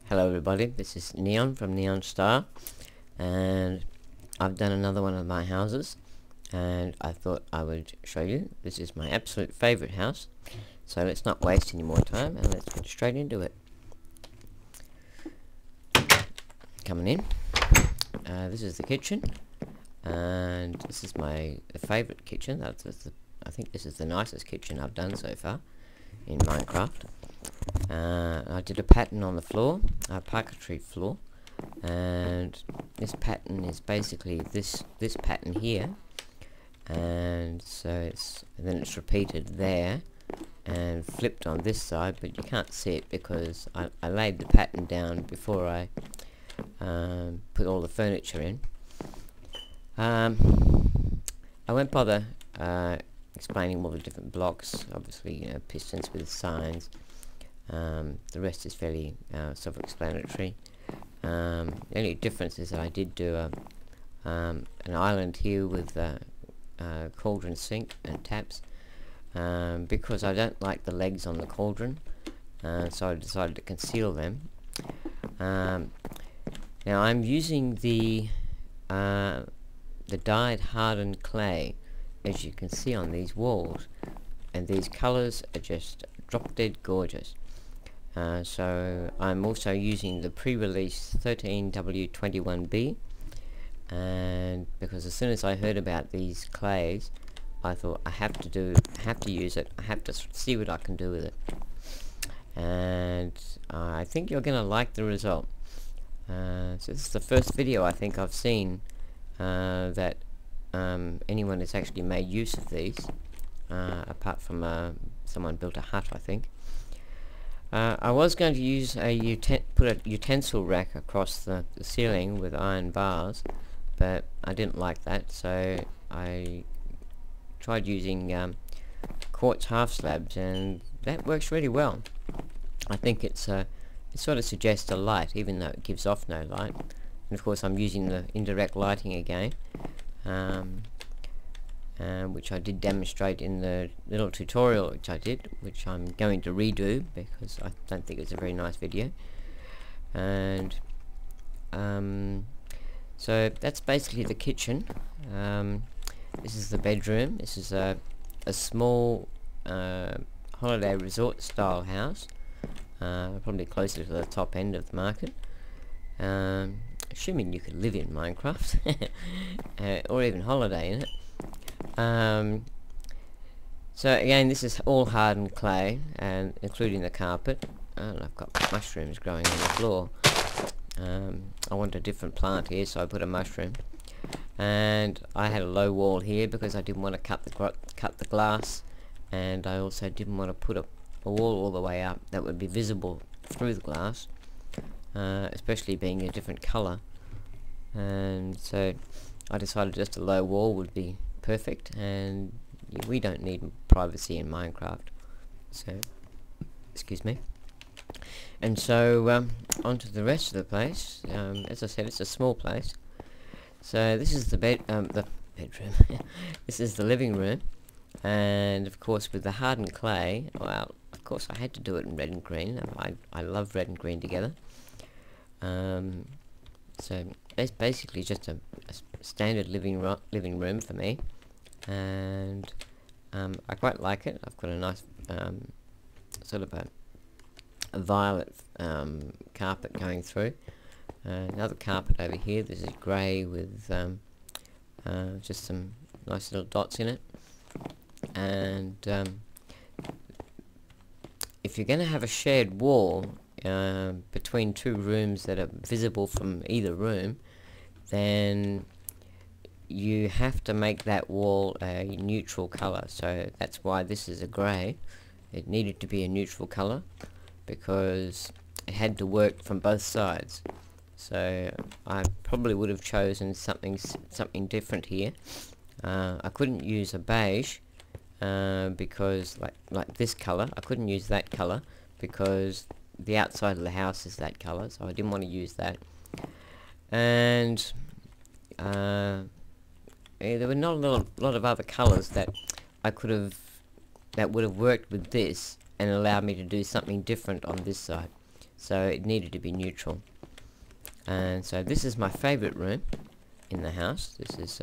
Hello everybody, this is Neon from Neon Star, and I've done another one of my houses, and I thought I would show you. This is my absolute favourite house, so let's not waste any more time and let's get straight into it. Coming in, this is the kitchen, and this is my favourite kitchen. I think this is the nicest kitchen I've done so far in Minecraft. I did a pattern on the floor, a parquetry floor, and this pattern is basically this pattern here, and so then it's repeated there and flipped on this side, but you can't see it because I laid the pattern down before I put all the furniture in. I won't bother explaining all the different blocks. Obviously, pistons with signs. The rest is fairly self-explanatory. The only difference is that I did do an island here with cauldron sink and taps, because I don't like the legs on the cauldron, so I decided to conceal them. Now I'm using the dyed hardened clay, as you can see on these walls, and these colours are just drop dead gorgeous. So I'm also using the pre-release 13W21B, and because as soon as I heard about these clays, I thought I have to use it. I have to see what I can do with it, and I think you're gonna like the result. So this is the first video I think I've seen that anyone has actually made use of these, apart from someone built a hut, I think. I was going to use put a utensil rack across the ceiling with iron bars, but I didn't like that, so I tried using quartz half slabs, and that works really well. I think it sort of suggests a light, even though it gives off no light. And of course I'm using the indirect lighting again, which I did demonstrate in the little tutorial which I did, which I'm going to redo because I don't think it's a very nice video. And so that's basically the kitchen. This is the bedroom. This is a small holiday resort style house, probably closer to the top end of the market, assuming you could live in Minecraft or even holiday in it. So again, this is all hardened clay, and including the carpet, and I've got mushrooms growing on the floor. I want a different plant here, so I put a mushroom, and I had a low wall here because I didn't want to cut the glass, and I also didn't want to put a wall all the way up that would be visible through the glass, especially being a different color, and so I decided just a low wall would be perfect, and we don't need privacy in Minecraft, so excuse me. And so onto the rest of the place. As I said, it's a small place. So this is the bedroom. This is the living room, and of course with the hardened clay, well, of course I had to do it in red and green. I love red and green together. So it's basically just a standard living room for me, and I quite like it. I've got a nice sort of a violet carpet going through. Another carpet over here. This is grey with just some nice little dots in it. And if you're going to have a shared wall between two rooms that are visible from either room, then you have to make that wall a neutral color. So that's why this is a grey. It needed to be a neutral color because it had to work from both sides. So I probably would have chosen something different here. I couldn't use a beige because like this color. I couldn't use that color because the outside of the house is that color, so I didn't want to use that. And there were not a lot of other colors that would have worked with this and allowed me to do something different on this side. so it needed to be neutral. And so this is my favorite room in the house. This is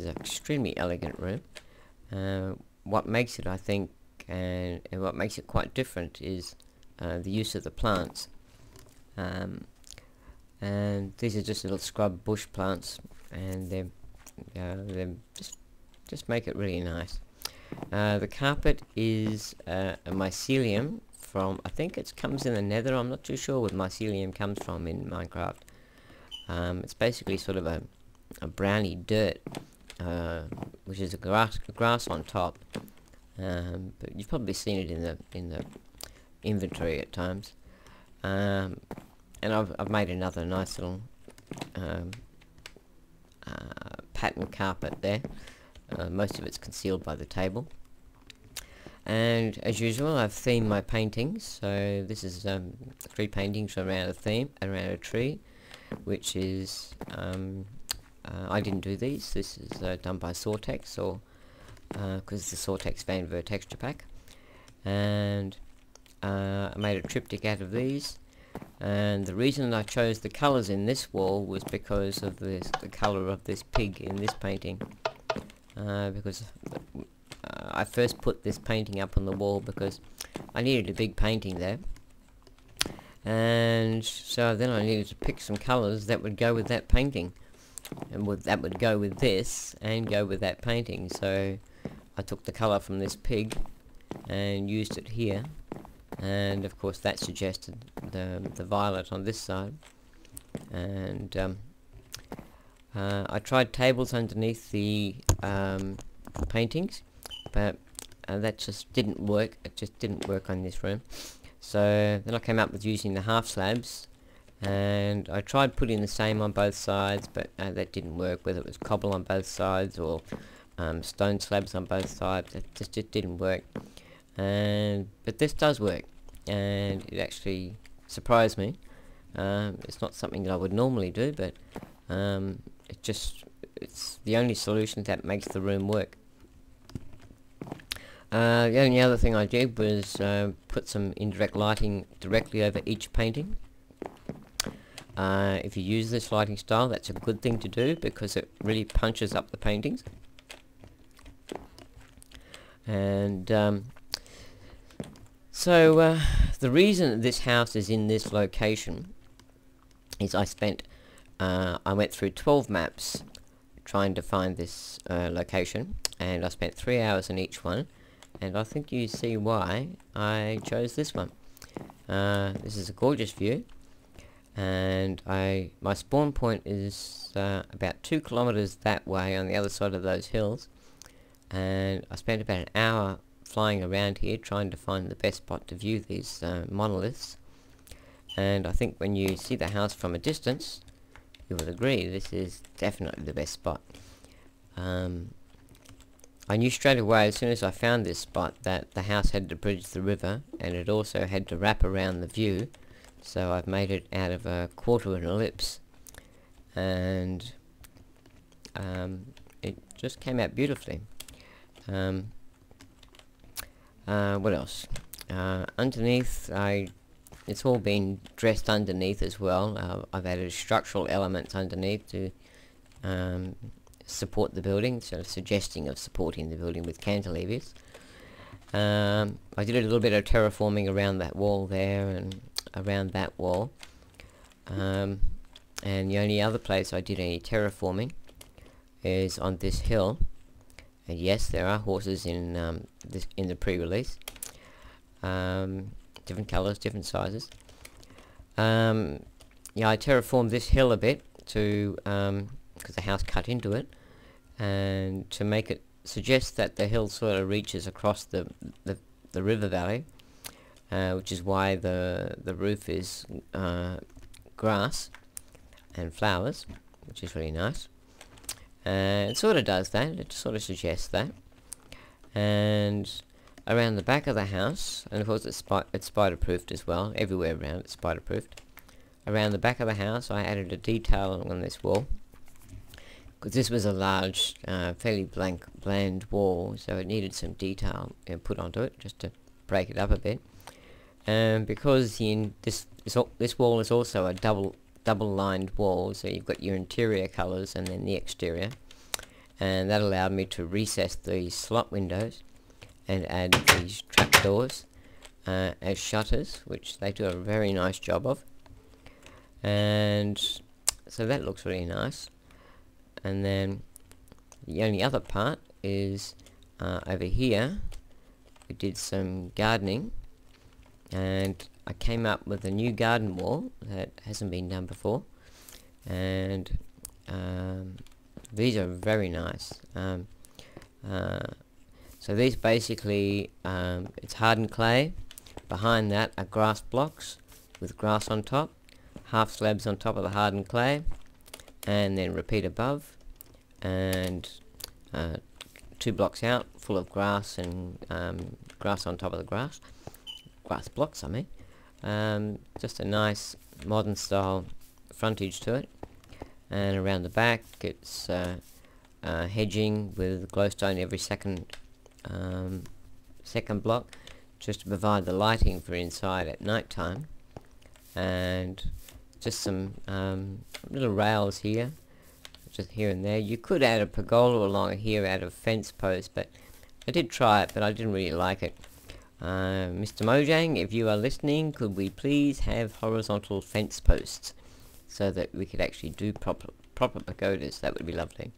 an extremely elegant room. What makes it, I think, and what makes it quite different is the use of the plants. And these are just little scrub bush plants, and they just make it really nice. The carpet is a mycelium from, I think it comes in the nether. I'm not too sure where mycelium comes from in Minecraft. It's basically sort of a browny dirt, which is a grass on top. But you've probably seen it in the inventory at times. And I've made another nice little pattern carpet there. Most of it's concealed by the table. And as usual, I've themed my paintings. So this is 3 paintings around a theme, around a tree, which is I didn't do these. This is done by SoarTex, or because it's the SoarTex Fan Ver texture pack. And I made a triptych out of these. And the reason I chose the colours in this wall was because of the colour of this pig in this painting. Because I first put this painting up on the wall because I needed a big painting there, and so then I needed to pick some colours that would go with that painting, and that would go with this and go with that painting. So I took the colour from this pig and used it here, and of course that suggested the violet on this side. And I tried tables underneath the paintings, but that just didn't work. It just didn't work on this room. So then I came up with using the half slabs, and I tried putting the same on both sides, but that didn't work, whether it was cobble on both sides or stone slabs on both sides. It just didn't work. But this does work, and it actually surprised me. It's not something that I would normally do, but it's the only solution that makes the room work. The only other thing I did was put some indirect lighting directly over each painting. If you use this lighting style, that's a good thing to do because it really punches up the paintings. And so the reason this house is in this location is I went through 12 maps trying to find this location, and I spent 3 hours in each one, and I think you see why I chose this one. This is a gorgeous view, and my spawn point is about 2 kilometers that way on the other side of those hills, and I spent about an hour flying around here trying to find the best spot to view these monoliths. And I think when you see the house from a distance, you will agree this is definitely the best spot. I knew straight away as soon as I found this spot that the house had to bridge the river, and it also had to wrap around the view. So I've made it out of a quarter an ellipse, and it just came out beautifully. What else? Underneath, it's all been dressed underneath as well. I've added structural elements underneath to support the building, sort of suggesting of supporting the building with cantilevers. I did a little bit of terraforming around that wall there and around that wall. And the only other place I did any terraforming is on this hill. And yes, there are horses in the pre-release. Different colours, different sizes. Yeah, I terraformed this hill a bit to because the house cut into it, and to make it suggest that the hill sort of reaches across the river valley, which is why the roof is grass and flowers, which is really nice. It sort of does that. It sort of suggests that. And around the back of the house, and of course it's spider-proofed as well. Everywhere around it's spider-proofed. Around the back of the house, I added a detail on this wall, because this was a large, fairly bland wall, so it needed some detail put onto it just to break it up a bit. and because this wall is also a double lined wall, so you've got your interior colours and then the exterior, and that allowed me to recess these slot windows and add these trapdoors as shutters, which they do a very nice job of. And so that looks really nice. And then the only other part is over here we did some gardening, and I came up with a new garden wall that hasn't been done before, and these are very nice. So these basically, it's hardened clay. Behind that are grass blocks with grass on top, half slabs on top of the hardened clay, and then repeat above, and 2 blocks out full of grass and grass on top of the grass blocks, I mean. Just a nice modern style frontage to it, and around the back it's hedging with glowstone every second block, just to provide the lighting for inside at night time. And just some little rails here, just here and there. You could add a pergola along here out of fence posts, but I did try it, but I didn't really like it. Mr. Mojang, if you are listening, could we please have horizontal fence posts so that we could actually do proper pagodas? That would be lovely.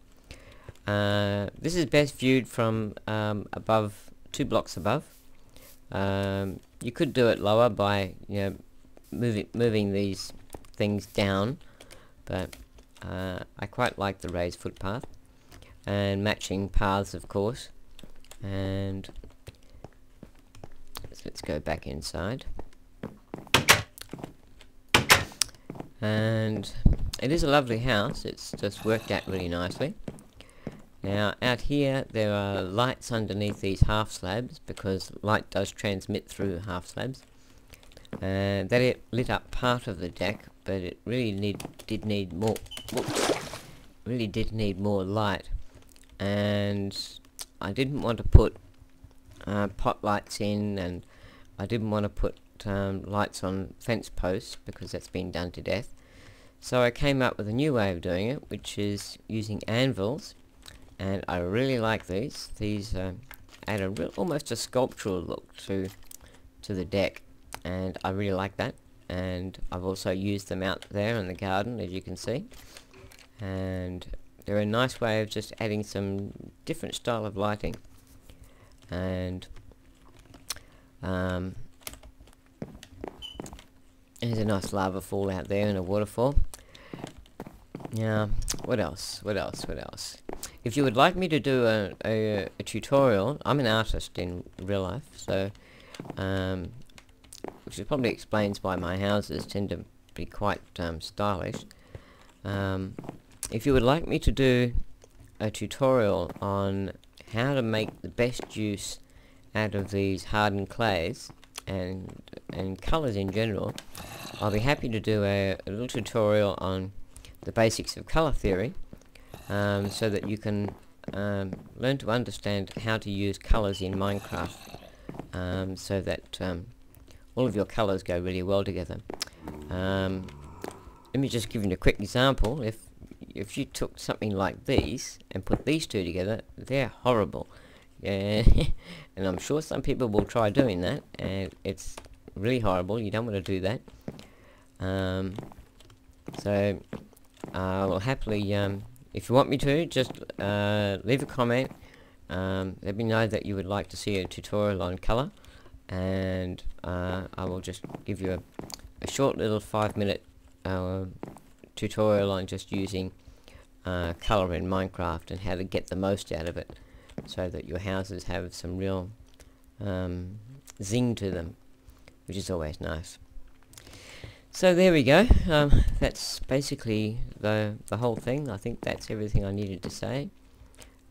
This is best viewed from above, 2 blocks above. You could do it lower by, moving these things down, but I quite like the raised footpath and matching paths, of course. And so let's go back inside, and it is a lovely house. It's just worked out really nicely. Now out here there are lights underneath these half slabs, because light does transmit through half slabs, and that it lit up part of the deck, but it really did need more light, and I didn't want to put pot lights in, and I didn't want to put lights on fence posts, because that's been done to death. So I came up with a new way of doing it, which is using anvils. And I really like these. These add almost a sculptural look to the deck, and I really like that. And I've also used them out there in the garden, as you can see. And they're a nice way of just adding some different style of lighting. And there's a nice lava fall out there and a waterfall. Now, what else? If you would like me to do a tutorial, I'm an artist in real life, so which probably explains why my houses tend to be quite stylish. If you would like me to do a tutorial on how to make the best use out of these hardened clays and colours in general, I'll be happy to do a little tutorial on the basics of colour theory, so that you can learn to understand how to use colours in Minecraft, so that all of your colours go really well together. Let me just give you a quick example. If you took something like these and put these two together, they're horrible. Yeah. And I'm sure some people will try doing that, and it's really horrible. You don't want to do that. So I will happily, if you want me to, just leave a comment. Let me know that you would like to see a tutorial on colour, and I will just give you a short little 5-minute tutorial on just using colour in Minecraft and how to get the most out of it, so that your houses have some real zing to them, which is always nice. So there we go. That's basically the whole thing. I think that's everything I needed to say.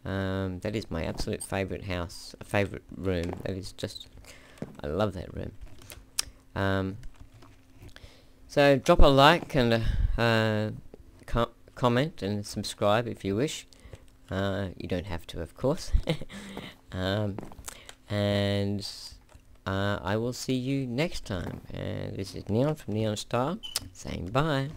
That is my absolute favourite house, favourite room. That is just, I love that room. So drop a like and comment and subscribe if you wish. You don't have to, of course. And I will see you next time. And this is Neon from Neon Star saying bye.